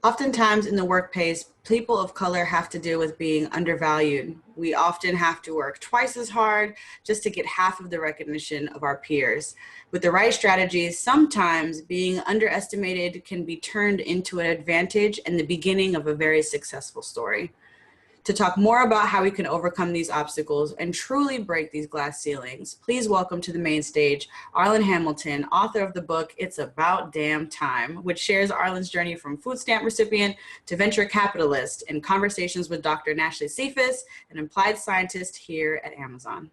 Oftentimes in the workplace, people of color have to deal with being undervalued. We often have to work twice as hard just to get half of the recognition of our peers. With the right strategies, sometimes being underestimated can be turned into an advantage and the beginning of a very successful story. To talk more about how we can overcome these obstacles and truly break these glass ceilings, please welcome to the main stage Arlen Hamilton, author of the book It's About Damn Time, which shares Arlen's journey from food stamp recipient to venture capitalist in conversations with Dr. Nashley Cephas, an applied scientist here at Amazon.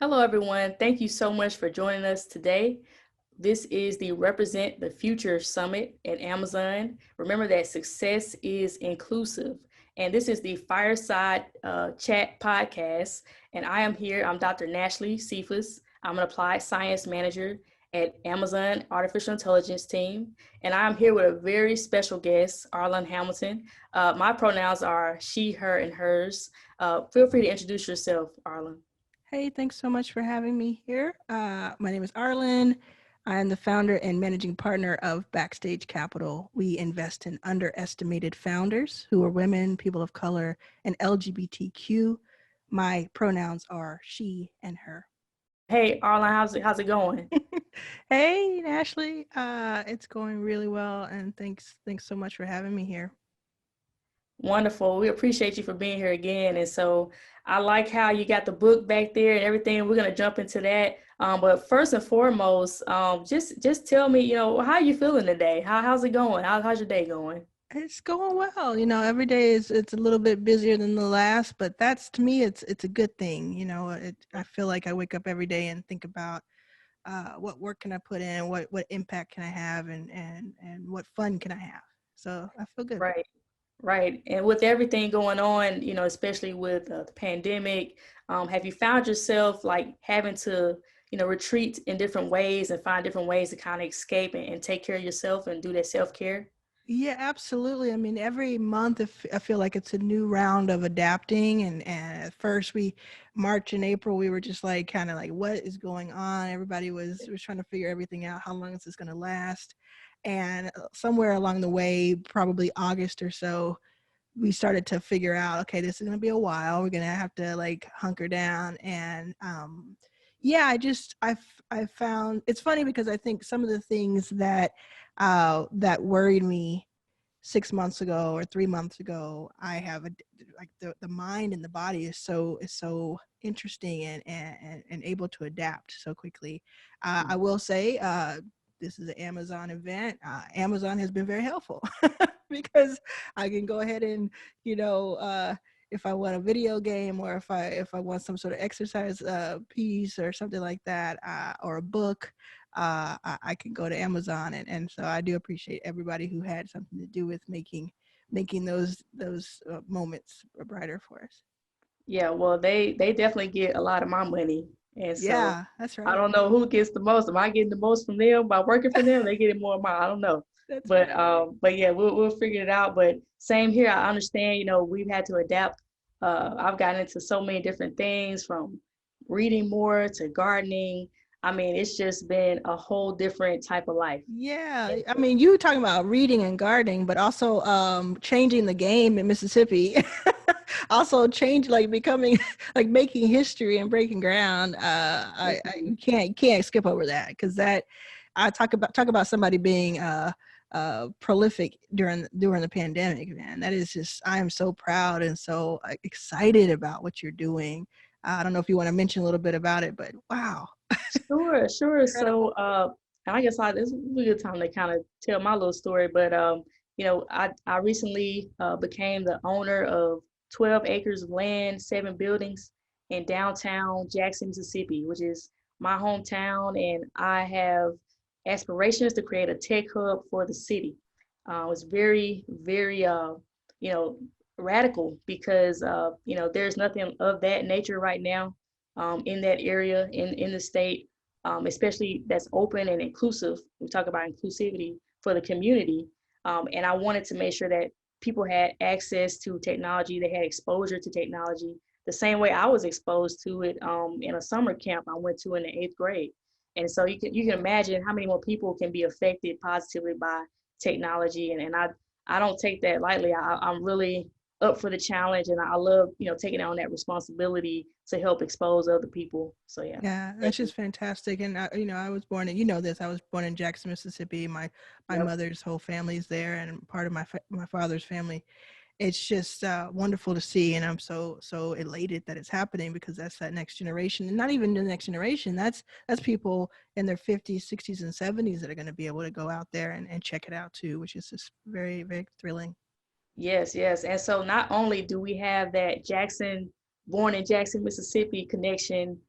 Hello, everyone. Thank you so much for joining us today. This is the Represent the Future Summit at Amazon. Remember that success is inclusive. And this is the Fireside Chat podcast. And I am here. I'm Dr. Nashley Cephas. I'm an applied science manager at Amazon Artificial Intelligence team. And I'm here with a very special guest, Arlen Hamilton. My pronouns are she, her, and hers. Feel free to introduce yourself, Arlen. Hey, thanks so much for having me here. My name is Arlen. I am the founder and managing partner of Backstage Capital. We invest in underestimated founders who are women, people of color, and LGBTQ. My pronouns are she and her. Hey, Arlen, how's it going? Hey, Ashley. It's going really well, and thanks so much for having me here. Wonderful. We appreciate you for being here again. And so I like how you got the book back there and everything. We're going to jump into that. But first and foremost, just tell me, how are you feeling today? How's it going? How's your day going? It's going well. Every day it's a little bit busier than the last, but that's, to me, it's a good thing. I feel like I wake up every day and think about what work can I put in, what impact can I have, and what fun can I have. So I feel good. Right. And with everything going on, especially with the pandemic, have you found yourself like having to, retreat in different ways and find different ways to kind of escape and take care of yourself and do that self-care? Yeah, absolutely. I mean, every month I feel like it's a new round of adapting. And at first March and April, we were just like, kind of like, what is going on? Everybody was trying to figure everything out. How long is this going to last? And somewhere along the way, probably August or so, we started to figure out, okay, this is going to be a while. We're going to have to like hunker down. And yeah, I found, it's funny because I think some of the things that worried me 6 months ago or 3 months ago, I have like the mind and the body is so interesting and able to adapt so quickly. I will say, this is an Amazon event. Amazon has been very helpful because I can go ahead and, if I want a video game or if I want some sort of exercise piece or something like that, or a book, I can go to Amazon. And so I do appreciate everybody who had something to do with making those moments brighter for us. Yeah, well, they definitely get a lot of my money. And so Yeah, that's right. I don't know who gets the most. Am I getting the most from them by working for them? They get more of mine. I don't know. That's But right. but yeah, we'll figure it out. But same here. I understand, we've had to adapt. I've gotten into so many different things, from reading more to gardening. I mean, it's just been a whole different type of life. Yeah, I mean, you were talking about reading and gardening, but also changing the game in Mississippi. Also change, like becoming, like making history and breaking ground. You can't skip over that, because that I talk about somebody being prolific during the pandemic. Man, that is just, I am so proud and so excited about what you're doing. I don't know if you want to mention a little bit about it, but wow. Sure. Incredible. So, I guess this is a good time to kind of tell my little story. But, I recently became the owner of 12 acres of land, 7 buildings in downtown Jackson, Mississippi, which is my hometown. And I have aspirations to create a tech hub for the city. It's very, very, radical because, there's nothing of that nature right now in that area in the state, especially that's open and inclusive. We talk about inclusivity for the community. And I wanted to make sure that people had access to technology, they had exposure to technology the same way I was exposed to it in a summer camp I went to in the 8th grade. And so you can imagine how many more people can be affected positively by technology. And I don't take that lightly. I'm really up for the challenge, and I love, taking on that responsibility to help expose other people. So yeah. Yeah, that's Thank you. just fantastic. And I was born in, this. I was born in Jackson, Mississippi. My Yep. mother's whole family's there, and part of my father's family. It's just wonderful to see, and I'm so elated that it's happening, because that's that next generation, and not even the next generation. That's people in their 50s, 60s, and 70s that are going to be able to go out there and check it out too, which is just very, very thrilling. Yes, yes. And so not only do we have that born in Jackson, Mississippi connection,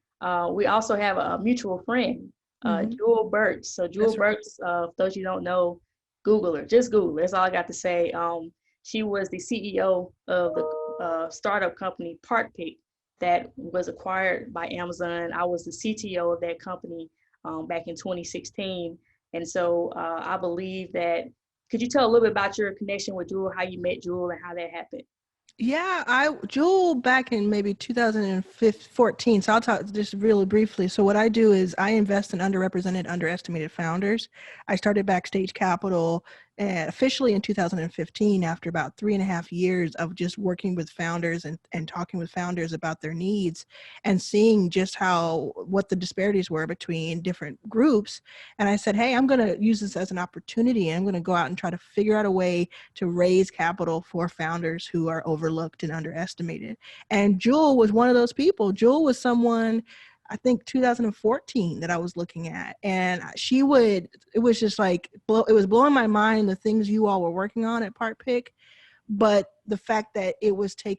we also have a mutual friend, Hmm. Jewel Burks. So Jewel That's right. Burks, for those you don't know, Google her. Just Google her. That's all I got to say. She was the CEO of the startup company PartPick that was acquired by Amazon. I was the CTO of that company back in 2016. And so I believe that, could you tell a little bit about your connection with Jewel, how you met Jewel and how that happened? Yeah, Jewel back in maybe 2014. So I'll talk just really briefly. So what I do is I invest in underrepresented, underestimated founders. I started Backstage Capital officially in 2015, after about 3.5 years of just working with founders and talking with founders about their needs, and seeing just what the disparities were between different groups. And I said, hey, I'm going to use this as an opportunity, and I'm going to go out and try to figure out a way to raise capital for founders who are overlooked and underestimated. And Jewel was one of those people. Jewel was someone, I think 2014, that I was looking at. And it was just like, it was blowing my mind, the things you all were working on at PartPick. But the fact that it was such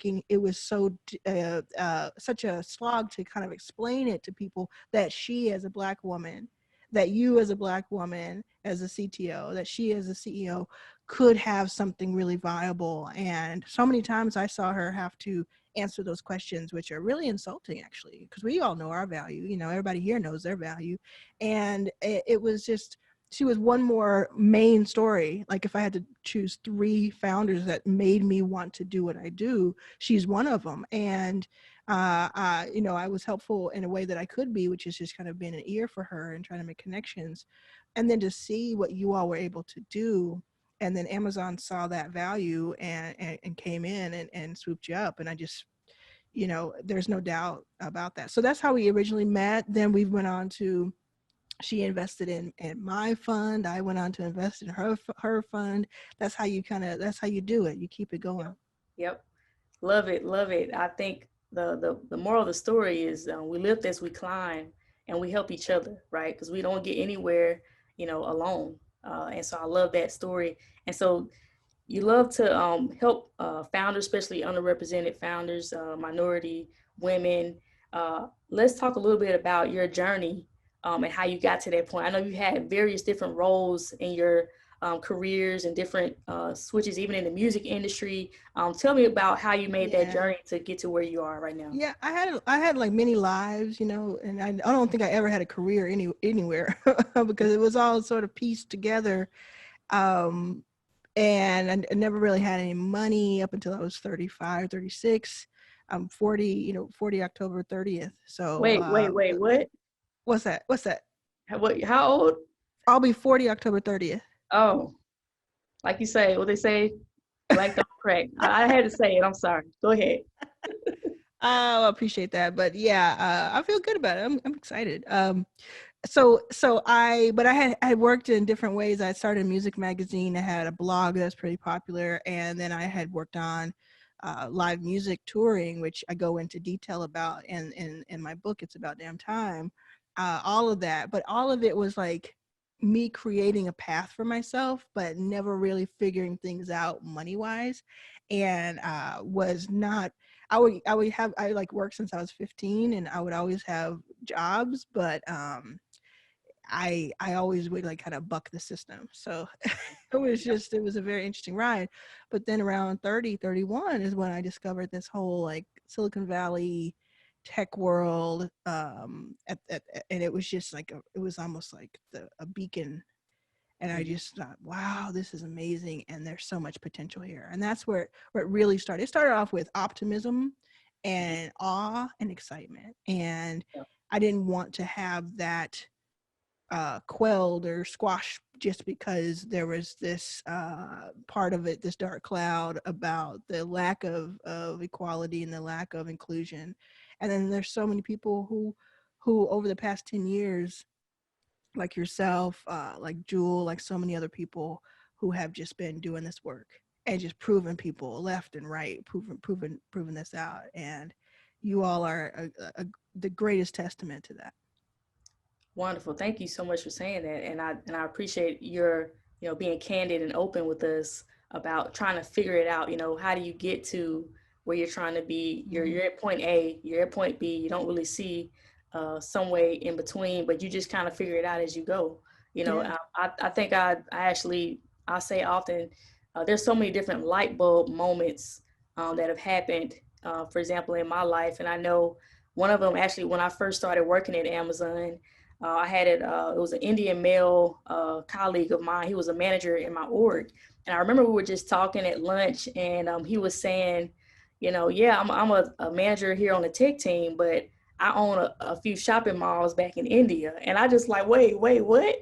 a slog to kind of explain it to people, that she as a Black woman, that you as a Black woman, as a CTO, that she as a CEO could have something really viable. And so many times I saw her have to answer those questions, which are really insulting, actually, because we all know our value. Everybody here knows their value. And it was just, she was one more main story. Like, if I had to choose 3 founders that made me want to do what I do, she's one of them. And I was helpful in a way that I could be, which is just kind of being an ear for her and trying to make connections. And then to see what you all were able to do, and then Amazon saw that value and came in and swooped you up. And I just, there's no doubt about that. So that's how we originally met. Then we went on to, she invested in my fund. I went on to invest in her fund. That's how you do it. You keep it going. Yep. Yep. Love it, love it. I think the moral of the story is, we lift as we climb, and we help each other, right? Because we don't get anywhere, alone. And so I love that story. And so you love to help founders, especially underrepresented founders, minority women. Let's talk a little bit about your journey, and how you got to that point. I know you had various different roles in your careers and different switches, even in the music industry. Tell me about how you made that Yeah. journey to get to where you are right now. Yeah, I had like many lives, and I don't think I ever had a career anywhere because it was all sort of pieced together. Um, and I never really had any money up until I was 35, 36. I'm 40, 40 October 30th. So Wait, what? what's that? What's that? How old? I'll be 40 October 30th. Oh, like you say, what they say, black don't crack. I had to say it. I'm sorry. Go ahead. Oh, I appreciate that. But yeah, I feel good about it. I'm excited. But I had worked in different ways. I started a music magazine. I had a blog that's pretty popular, and then I had worked on live music touring, which I go into detail about in my book. It's About Damn Time. All of that, but all of it was like me creating a path for myself, but never really figuring things out money wise, and was not. I like worked since I was 15, and I would always have jobs, but I always would like kind of buck the system. So it was a very interesting ride. But then around 30, 31 is when I discovered this whole like Silicon Valley tech world. And it was just like it was almost like a beacon And I just thought, wow, this is amazing. And there's so much potential here. And that's where it really started. It started off with optimism and awe and excitement. And I didn't want to have that quelled or squashed just because there was this part of it, this dark cloud about the lack of equality and the lack of inclusion. And then there's so many people who over the past 10 years, like yourself, like Jewel, like so many other people who have just been doing this work and just proving people left and right, proving this out. And you all are the greatest testament to that. Wonderful. Thank you so much for saying that. And I appreciate your, being candid and open with us about trying to figure it out. How do you get to where you're trying to be? You're at point A, you're at point B. You don't really see some way in between, but you just kind of figure it out as you go. I think I say often, there's so many different light bulb moments that have happened, for example, in my life. And I know one of them, actually, when I first started working at Amazon, I had it was an Indian male colleague of mine. He was a manager in my org. And I remember we were just talking at lunch, and he was saying, yeah, I'm a manager here on the tech team, but I own a few shopping malls back in India. And I just like, wait, what?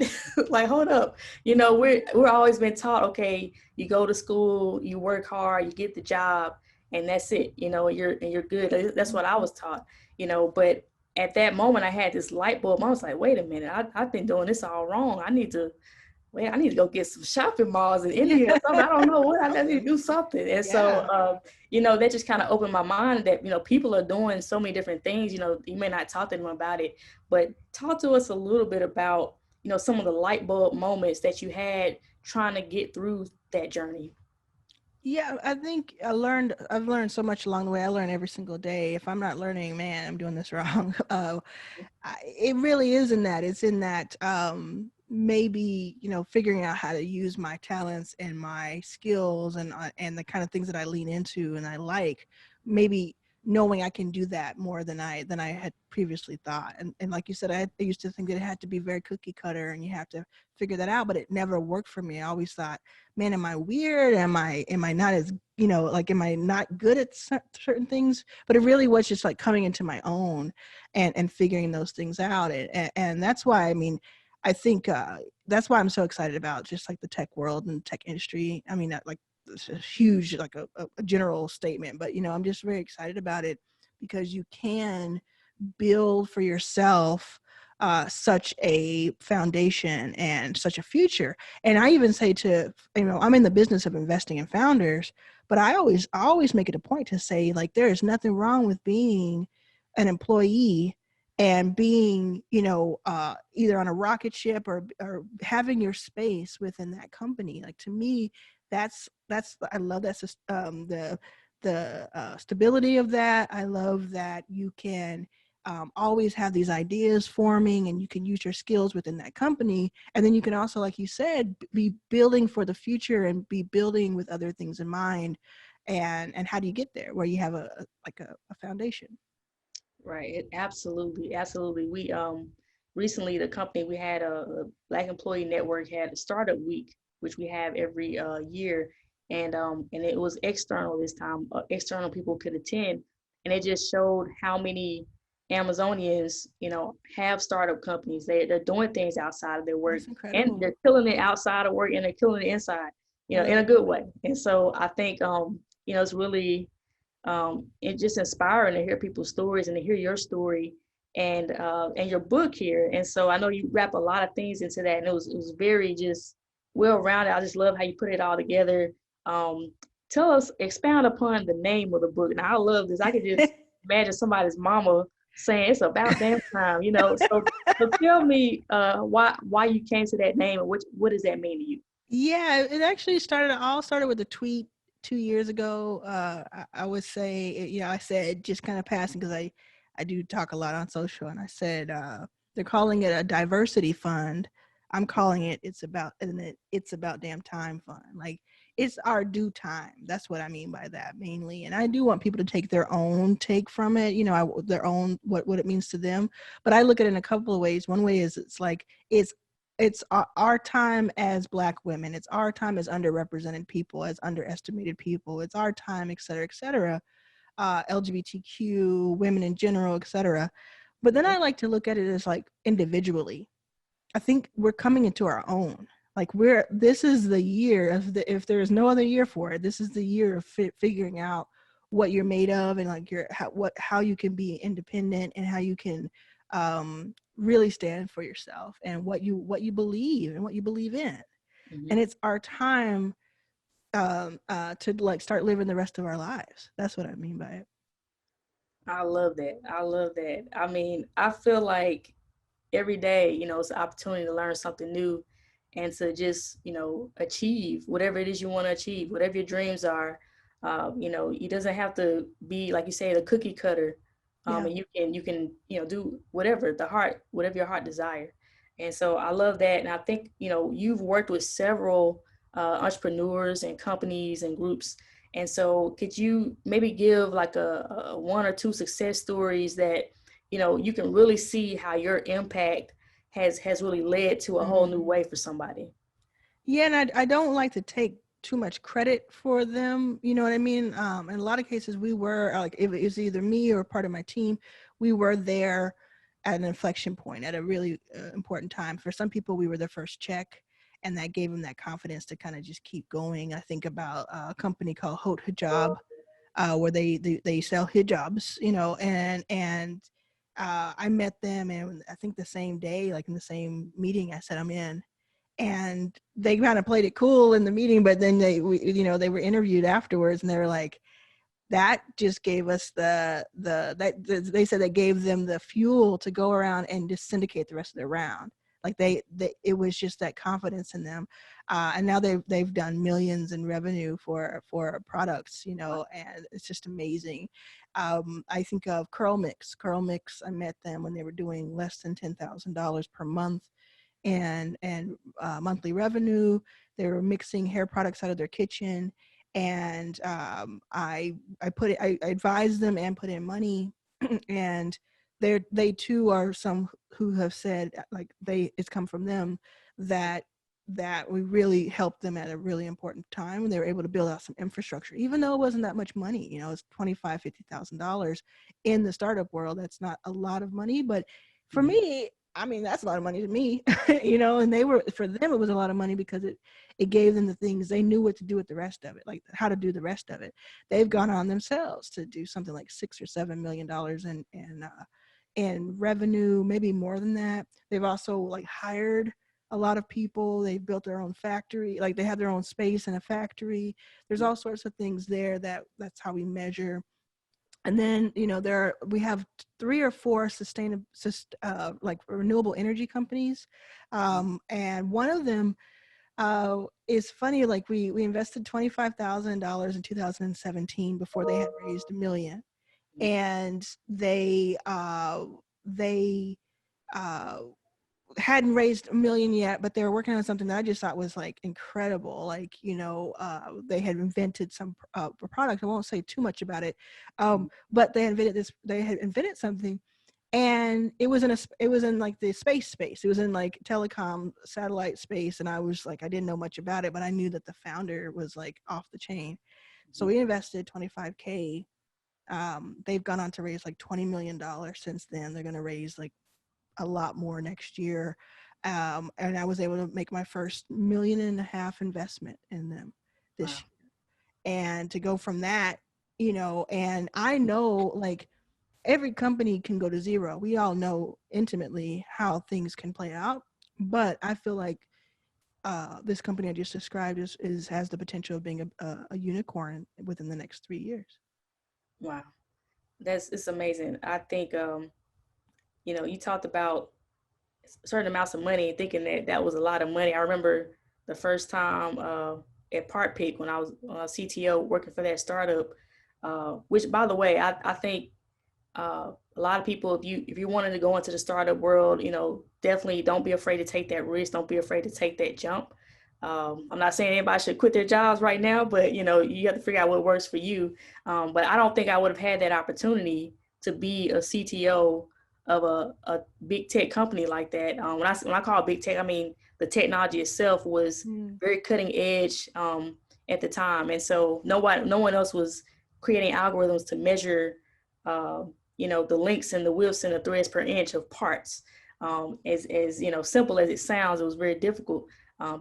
Like, hold up. We're always been taught, okay, you go to school, you work hard, you get the job, and that's it, and you're good. That's what I was taught, but at that moment I had this light bulb. I was like, wait a minute, I've been doing this all wrong. I need to go get some shopping malls in India or something. I don't know what, I need to do something. And so, that just kind of opened my mind that, people are doing so many different things. You may not talk to them about it, but talk to us a little bit about, some of the light bulb moments that you had trying to get through that journey. Yeah, I think I've learned so much along the way. I learn every single day. If I'm not learning, man, I'm doing this wrong. It really is in that. It's in that maybe, figuring out how to use my talents and my skills and the kind of things that I lean into and I like, maybe knowing I can do that more than I had previously thought. And like you said, I used to think that it had to be very cookie cutter and you have to figure that out, but it never worked for me. I always thought, man, am I weird? Am I not as, am I not good at certain things? But it really was just like coming into my own and figuring those things out. And that's why, I think that's why I'm so excited about just like the tech world and tech industry. Like, it's a huge, like a general statement, but I'm just very excited about it because you can build for yourself such a foundation and such a future. And I even say to, I'm in the business of investing in founders, but I always make it a point to say, like, there is nothing wrong with being an employee and being, either on a rocket ship or having your space within that company. Like, to me, that's I love that, the stability of that. I love that you can always have these ideas forming and you can use your skills within that company. And then you can also, like you said, be building for the future and be building with other things in mind. And how do you get there where you have a foundation? Right. Absolutely. We recently, the company, we had a Black Employee Network had a startup week, which we have every year, and it was external this time. External people could attend, and it just showed how many Amazonians, have startup companies. They're doing things outside of their work, and they're killing it outside of work, and they're killing it inside, in a good way. And so I think, it's really it's just inspiring to hear people's stories and to hear your story and your book here. And so I know you wrap a lot of things into that, and it was very just well-rounded. I just love how you put it all together. Tell us, expound upon the name of the book. Now, I love this. I could just imagine somebody's mama saying it's about damn time, So tell me why you came to that name and what does that mean to you? Yeah, it actually started with a tweet 2 years ago. I would say, I said, just kind of passing, because I do talk a lot on social, and I said, they're calling it a diversity fund. I'm calling it, it's about damn time fund. Like, it's our due time. That's what I mean by that mainly. And I do want people to take their own take from it, their own, what it means to them. But I look at it in a couple of ways. One way is it's it's our time as Black women. It's our time as underrepresented people, as underestimated people. It's our time, et cetera, et cetera. LGBTQ, women in general, et cetera. But then I like to look at it as like individually. I think we're coming into our own. Like this is the year of if there is no other year for it, this is the year of figuring out what you're made of, and like how you can be independent, and how you can really stand for yourself, and what you believe and what you believe in. Mm-hmm. And it's our time to like start living the rest of our lives. That's what I mean by it. I love that. I love that. I mean, I feel like every day, you know, it's an opportunity to learn something new and to just, you know, achieve whatever it is you want to achieve, whatever your dreams are. You know, it doesn't have to be, like you say, the cookie cutter. Yeah. And you can, you know, do whatever whatever your heart desire. And so I love that. And I think, you know, you've worked with several entrepreneurs and companies and groups. And so could you maybe give like a one or two success stories that, you know, you can really see how your impact has really led to a whole new way for somebody? Yeah, and I don't like to take too much credit for them. You know what I mean? In a lot of cases, we were like, if it was either me or part of my team, we were there at an inflection point at a really important time. For some people, we were their first check, and that gave them that confidence to kind of just keep going. I think about a company called Haute Hijab, where they sell hijabs, you know, and I met them, and I think the same day, like in the same meeting, I said I'm in, and they kind of played it cool in the meeting, but then they were interviewed afterwards, and they were like, that just gave us they said that gave them the fuel to go around and just syndicate the rest of their round. Like it was just that confidence in them, and now they've done millions in revenue for products, you know, and it's just amazing. I think of Curl Mix. I met them when they were doing less than $10,000 per month and monthly revenue. They were mixing hair products out of their kitchen, and I advised them and put in money, and they too are some who have said, like, it's come from them that we really helped them at a really important time, and they were able to build out some infrastructure, even though it wasn't that much money. You know, it's $50,000 in the startup world. That's not a lot of money, but for me, I mean, that's a lot of money to me, you know, and for them, it was a lot of money because it gave them the things. They knew what to do with the rest of it, like how to do the rest of it. They've gone on themselves to do something like $6 or $7 million in revenue, maybe more than that. They've also like hired a lot of people. They've built their own factory, like they have their own space in a factory. There's all sorts of things there that's how we measure. And then, you know, we have 3 or 4 like renewable energy companies. And one of them is funny. Like we invested $25,000 in 2017 before they had raised $1 million. And they hadn't raised $1 million yet, but they were working on something that I just thought was like incredible. Like, you know, they had invented some product. I won't say too much about it, but they had invented something, and it was in like the space. It was in like telecom satellite space, and I was like, I didn't know much about it, but I knew that the founder was like off the chain. So we invested $25K. They've gone on to raise like $20 million since then. They're going to raise like a lot more next year. And I was able to make my first $1.5 million investment in them this year. And to go from that, you know, and I know like every company can go to zero. We all know intimately how things can play out, but I feel like this company I just described has the potential of being a unicorn within the next 3 years. Wow. It's amazing. I think, you know, you talked about certain amounts of money and thinking that was a lot of money. I remember the first time at Park Peak when I was CTO working for that startup, which by the way, I think a lot of people, if you wanted to go into the startup world, you know, definitely don't be afraid to take that risk. Don't be afraid to take that jump. I'm not saying anybody should quit their jobs right now, but you know, you have to figure out what works for you. But I don't think I would have had that opportunity to be a CTO of a big tech company like that. When I call big tech, I mean the technology itself was very cutting edge at the time, and so no one else was creating algorithms to measure, the links and the widths and the threads per inch of parts. As simple as it sounds, it was very difficult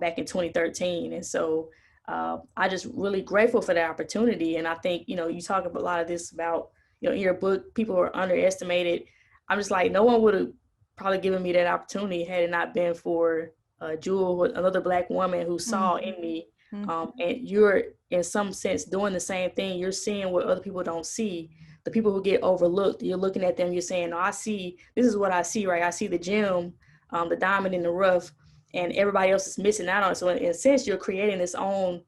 back in 2013, and so I just really grateful for that opportunity. And I think you talk about a lot of this about in your book, people are underestimated. I'm just like, no one would have probably given me that opportunity had it not been for Jewel, another Black woman who saw in me. And you're in some sense doing the same thing. You're seeing what other people don't see. The people who get overlooked, you're looking at them, you're saying, no, this is what I see, right? I see the gem, the diamond in the rough, and everybody else is missing out on it. So in a sense, you're creating this own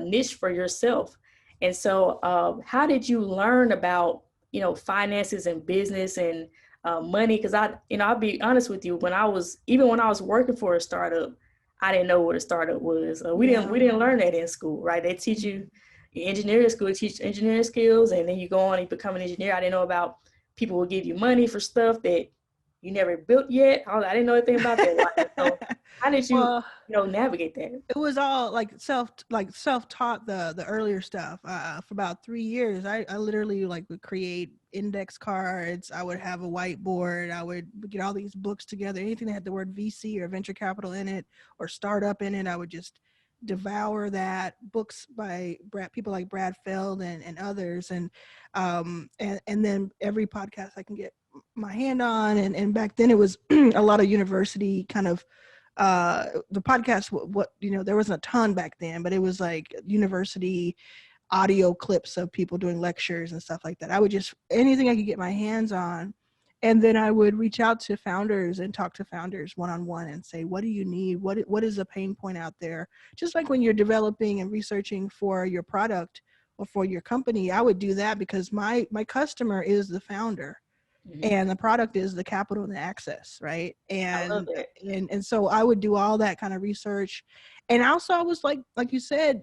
niche for yourself. And so how did you learn about, finances and business and money? Because I'll be honest with you, when I was working for a startup, I didn't know what a startup was. We didn't learn that in school, right? They teach you in engineering school, teach engineering skills, and then you go on and become an engineer. I didn't know about people will give you money for stuff that you never built yet. I didn't know anything about that. So how did you, navigate that? It was all self-taught, the earlier stuff. For about 3 years, I literally would create index cards. I would have a whiteboard. I would get all these books together. Anything that had the word VC or venture capital in it or startup in it, I would just devour that. Books by people like Brad Feld and others, and then every podcast I can get my hand on. And back then it was a lot of university kind of the podcast, there wasn't a ton back then, but it was like university audio clips of people doing lectures and stuff like that. I would just, anything I could get my hands on. And then I would reach out to founders and talk to founders one-on-one and say, what do you need? What is a pain point out there? Just like when you're developing and researching for your product or for your company, I would do that because my customer is the founder. And the product is the capital and the access, right? And so I would do all that kind of research. And also I was like you said,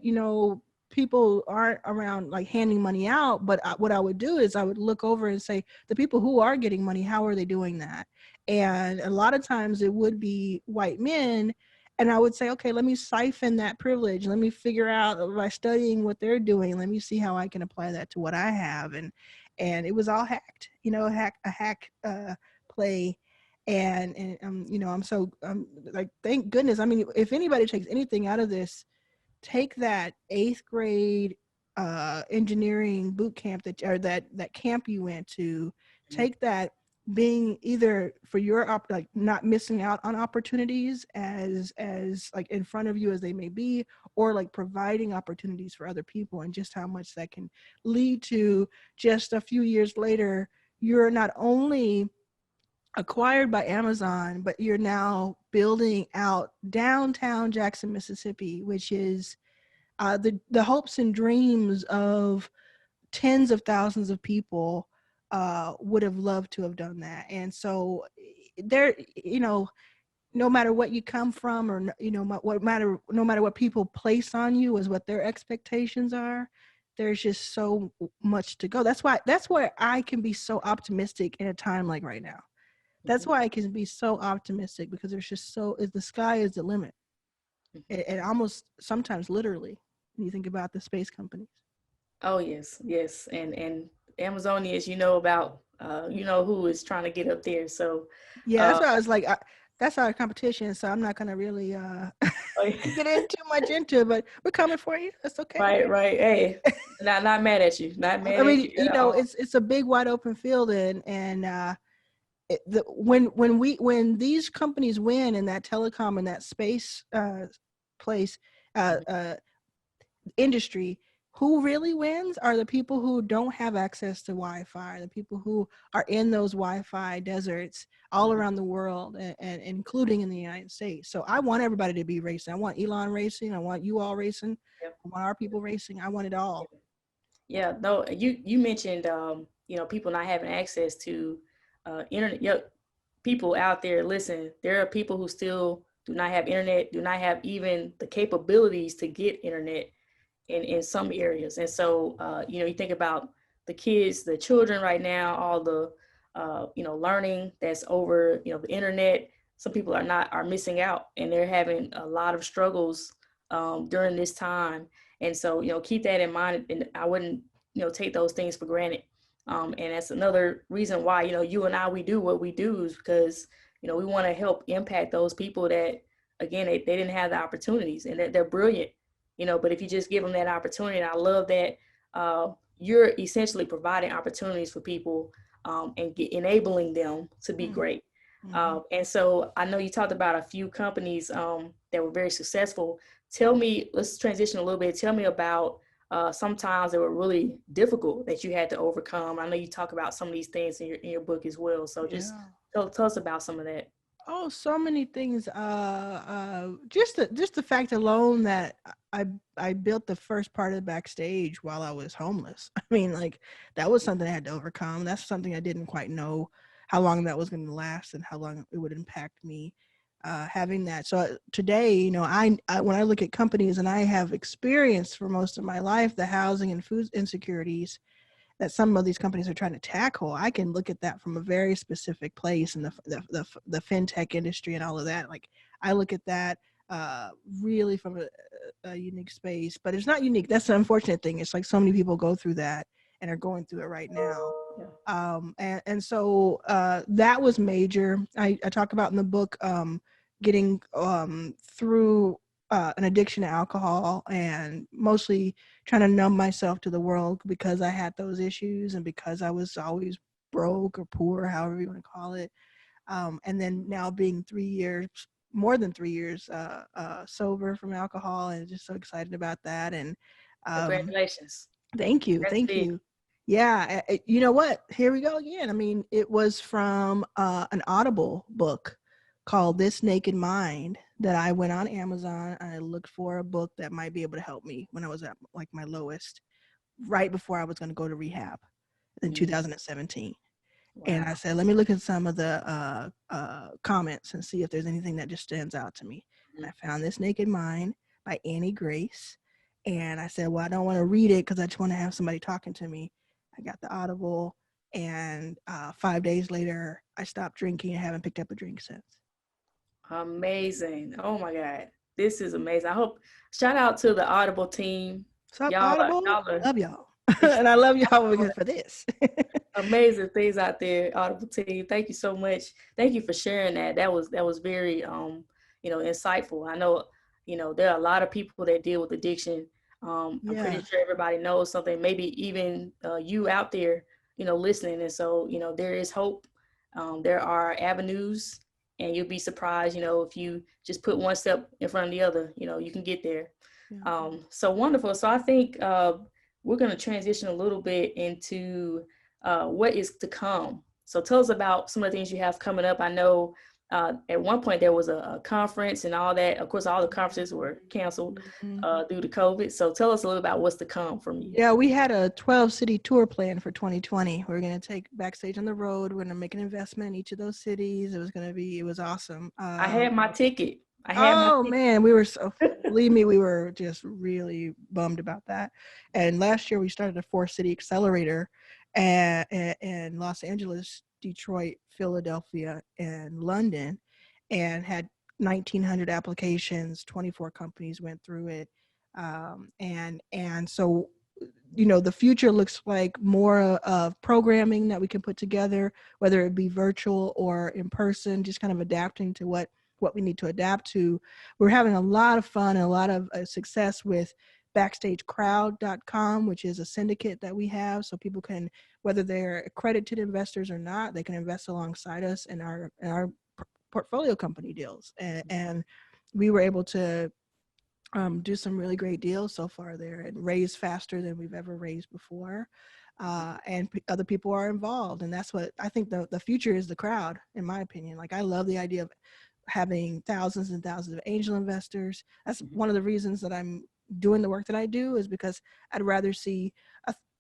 people aren't around handing money out, but what I would do is I would look over and say, the people who are getting money, how are they doing that? And a lot of times it would be white men. And I would say, okay, let me siphon that privilege. Let me figure out by studying what they're doing. Let me see how I can apply that to what I have. And it was all hacked, a hack play. And I'm so thank goodness. I mean, if anybody takes anything out of this, take that 8th grade engineering boot camp that camp you went to, take that, being either for your not missing out on opportunities as in front of you as they may be, or providing opportunities for other people, and just how much that can lead to just a few years later, you're not only acquired by Amazon, but you're now building out downtown Jackson, Mississippi, which is the hopes and dreams of tens of thousands of people would have loved to have done that. And so there, no matter what you come from, or no matter what people place on you as what their expectations are, there's just so much to go. That's why I can be so optimistic in a time like right now. That's why I can be so optimistic, because there's just the sky is the limit. And almost sometimes literally, when you think about the space companies. Oh, yes. And Amazonians, about, who is trying to get up there. So yeah, that's why I was like, that's our competition. So I'm not going to really get in too much into it, but we're coming for you. That's okay. Right. Hey, not mad at you. Not mad. I mean, it's a big wide open field, and when these companies win in that telecom and that space place industry, who really wins are the people who don't have access to Wi-Fi, the people who are in those Wi-Fi deserts all around the world, and including in the United States. So I want everybody to be racing. I want Elon racing. I want you all racing. Yep. I want our people racing. I want it all. Yeah, no, you mentioned, people not having access to internet. Yep. People out there, listen, there are people who still do not have internet, do not have even the capabilities to get internet in some areas. And so, you think about the kids, the children right now, all the learning that's over, the internet. Some people are missing out, and they're having a lot of struggles during this time. And so, keep that in mind, and I wouldn't, take those things for granted. And that's another reason why, you and I, we do what we do, is because, we want to help impact those people that, again, they didn't have the opportunities, and that they're brilliant, but if you just give them that opportunity. And I love that you're essentially providing opportunities for people, and enabling them to be great. And so I know you talked about a few companies that were very successful. Let's transition a little bit. Tell me about sometimes that were really difficult that you had to overcome. I know you talk about some of these things in your book as well. So just tell us about some of that. Oh, so many things. Just the fact alone that I built the first part of Backstage while I was homeless. I mean, like, that was something I had to overcome. That's something I didn't quite know how long that was going to last and how long it would impact me. Having that. So today, I when I look at companies, and I have experienced for most of my life the housing and food insecurities that some of these companies are trying to tackle, I can look at that from a very specific place in the fintech industry and all of that. Like, I look at that really from a unique space, but it's not unique. That's the unfortunate thing. It's like so many people go through that and are going through it right now. And so that was major. I talk about in the book getting through an addiction to alcohol, and mostly trying to numb myself to the world because I had those issues and because I was always broke or poor, however you want to call it. And then now being more than 3 years sober from alcohol, and just so excited about that. And Congratulations. Thank you. That's Thank big. you. Yeah. You know what? Here we go again. I mean, it was from an Audible book called This Naked Mind that I went on Amazon and I looked for a book that might be able to help me when I was at like my lowest, right before I was going to go to rehab in 2017. Wow. And I said, let me look at some of the comments and see if there's anything that just stands out to me. And I found This Naked Mind by Annie Grace. And I said, well, I don't want to read it because I just want to have somebody talking to me. I got the Audible, and 5 days later, I stopped drinking and haven't picked up a drink since. Amazing. Oh my God. This is amazing. Shout out to the Audible team. What's up, Audible? I love y'all. And I love y'all for this. Amazing things out there, Audible team. Thank you so much. Thank you for sharing that. That was very insightful. I know, there are a lot of people that deal with addiction. I'm pretty sure everybody knows something, maybe even you out there, listening. And so, there is hope. There are avenues, and you'll be surprised, if you just put one step in front of the other, you can get there. So wonderful. So I think we're going to transition a little bit into what is to come. So tell us about some of the things you have coming up. I know at one point there was a conference and all that. Of course, all the conferences were canceled due to COVID. So tell us a little about what's to come from you. Yeah, we had a 12-city tour plan for 2020. We're going to take Backstage on the road. We're going to make an investment in each of those cities. It was awesome. I had my ticket. Man, believe me, we were just really bummed about that. And last year we started a 4-city accelerator in Los Angeles, Detroit, Philadelphia, and London, and had 1,900 applications. 24 companies went through it. And so, the future looks like more of programming that we can put together, whether it be virtual or in person, just kind of adapting to what we need to adapt to. We're having a lot of fun and a lot of success with BackstageCrowd.com, which is a syndicate that we have, so people can, whether they're accredited investors or not, they can invest alongside us in our portfolio company deals. And we were able to do some really great deals so far there and raise faster than we've ever raised before. And other people are involved. And that's what I think the future is, the crowd, in my opinion. Like, I love the idea of having thousands and thousands of angel investors. That's one of the reasons that I'm doing the work that I do, is because I'd rather see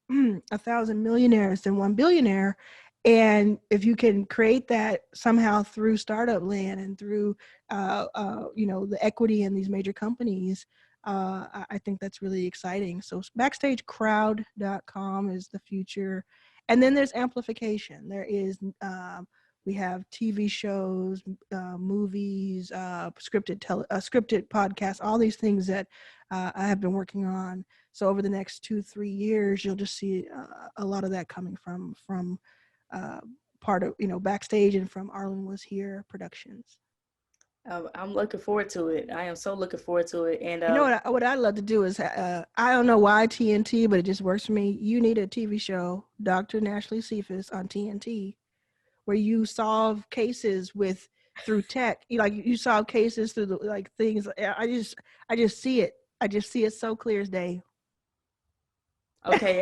1,000 millionaires than 1 billionaire. And if you can create that somehow through startup land and through, the equity in these major companies, I think that's really exciting. So BackstageCrowd.com is the future. And then there's amplification. There is, we have TV shows, movies, scripted podcasts, all these things that I have been working on. So over the next 2-3 years, you'll just see a lot of that coming from part of, Backstage and from Arlen Was Here Productions. I'm looking forward to it. I am so looking forward to it. And what I'd love to do is, I don't know why TNT, but it just works for me. You need a TV show, Dr. Ashley Cephas on TNT, where you solve cases through tech. You solve cases through the things. I just see it. I just see it so clear as day. Okay,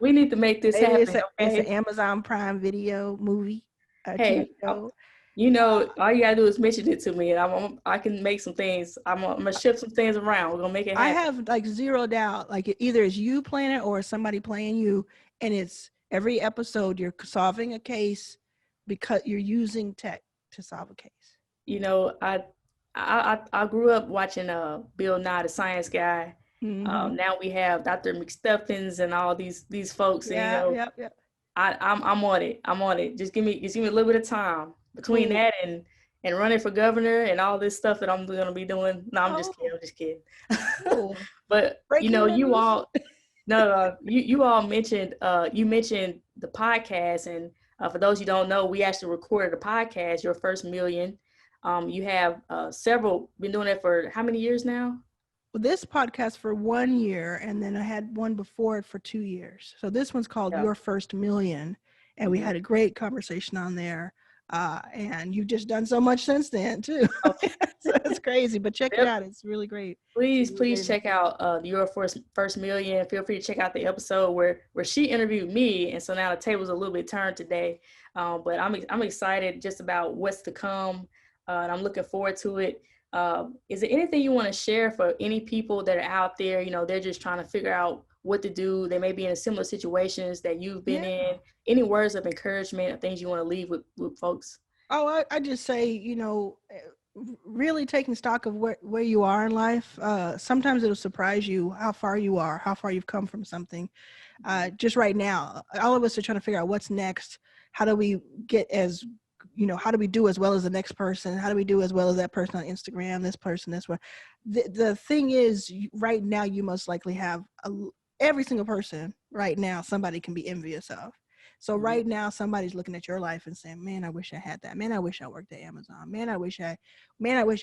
we need to make this happen. It's an Amazon Prime Video movie. Hey, show. All you gotta do is mention it to me, and I can make some things. I'm gonna shift some things around. We're gonna make it happen. I have zero doubt. Either it's you playing it or somebody playing you, and it's every episode you're solving a case because you're using tech to solve a case. I grew up watching Bill Nye the Science Guy. Mm-hmm. Now we have Dr. McStuffins and all these folks. Yeah. I'm on it. I'm on it. Just give me a little bit of time between that and running for governor and all this stuff that I'm gonna be doing. No, I'm just kidding. Cool. But you all mentioned the podcast, and for those you don't know, we actually recorded a podcast, Your First Million. You have been doing it for how many years now? This podcast for 1 year, and then I had one before it for 2 years. So this one's called Your First Million, and we had a great conversation on there. And you've just done so much since then too. Okay. So it's crazy, but check it out. It's really great. Please check out Your First Million. Feel free to check out the episode where she interviewed me, and so now the table's a little bit turned today. But I'm excited just about what's to come, and I'm looking forward to it. Is there anything you want to share for any people that are out there? They're just trying to figure out what to do. They may be in similar situations that you've been in. Any words of encouragement or things you want to leave with folks? Oh, I just say, really taking stock of where you are in life. Sometimes it'll surprise you how far you are, how far you've come from something. Just right now, all of us are trying to figure out what's next. How do we get how do we do as well as the next person? How do we do as well as that person on Instagram, this person, this one? The thing is, right now, you most likely have every single person right now, somebody can be envious of. So right now, somebody's looking at your life and saying, man, I wish I had that. Man, I wish I worked at Amazon. Man, I wish I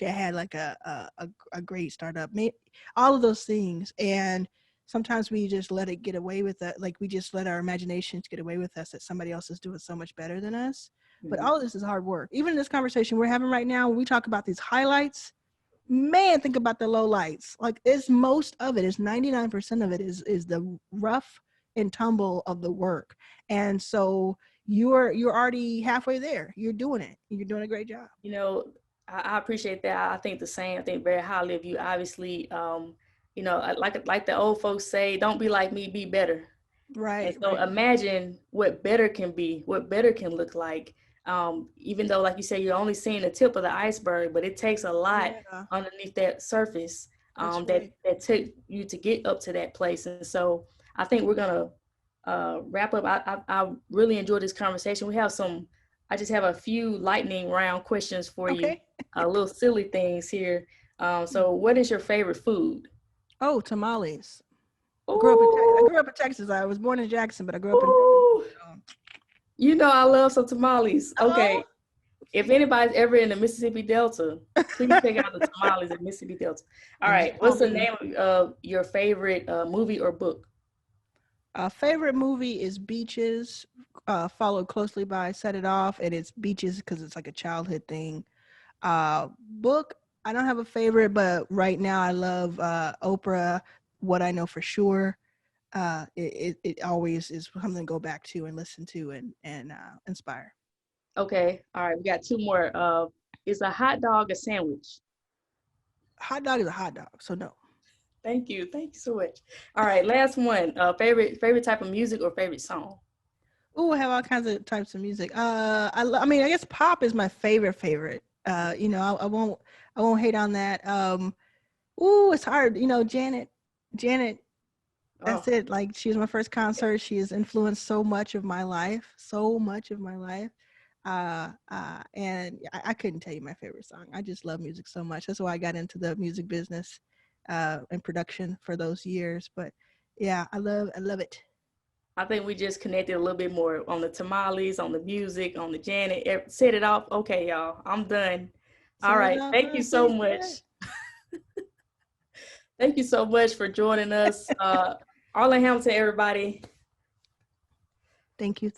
had like a great startup. All of those things. And sometimes we just let it get away with that. Like we just let our imaginations get away with us that somebody else is doing so much better than us. But all of this is hard work. Even in this conversation we're having right now, when we talk about these highlights, man, think about the low lights. Like most of it is 99% of it is the rough and tumble of the work. And so you're already halfway there. You're doing it. You're doing a great job. I appreciate that. I think the same. I think very highly of you. Obviously, like the old folks say, don't be like me, be better. Right. And so imagine what better can be, what better can look like. Even though, like you say, you're only seeing the tip of the iceberg, but it takes a lot underneath that surface that took you to get up to that place. And so I think we're going to wrap up. I really enjoyed this conversation. I just have a few lightning round questions for you, little silly things here. So what is your favorite food? Oh, tamales. I grew up in Texas. I was born in Jackson, but I grew up in I love some tamales. Okay. If anybody's ever in the Mississippi Delta, please check out the tamales in Mississippi Delta. All right. What's the name of your favorite movie or book? Favorite movie is Beaches, followed closely by Set It Off, and it's Beaches because it's like a childhood thing. Book, I don't have a favorite, but right now I love Oprah, What I Know for Sure. It always is something to go back to and listen to and inspire. Okay. All right. We got two more. Is a hot dog a sandwich? Hot dog is a hot dog, so no. Thank you so much. All right, last one. Favorite type of music or favorite song? Oh, I have all kinds of types of music. I guess pop is my favorite. I won't hate on that. It's hard. Janet Oh, That's it. Like, she was my first concert. She has influenced so much of my life, so much of my life. And I couldn't tell you my favorite song. I just love music so much. That's why I got into the music business and production for those years. But yeah, I love it. I think we just connected a little bit more on the tamales, on the music, on the Janet. Set it off. Okay, y'all, I'm done. All Set it right. off Thank you real so quick. much. Thank you so much for joining us. Arlen Hamilton, everybody. Thank you.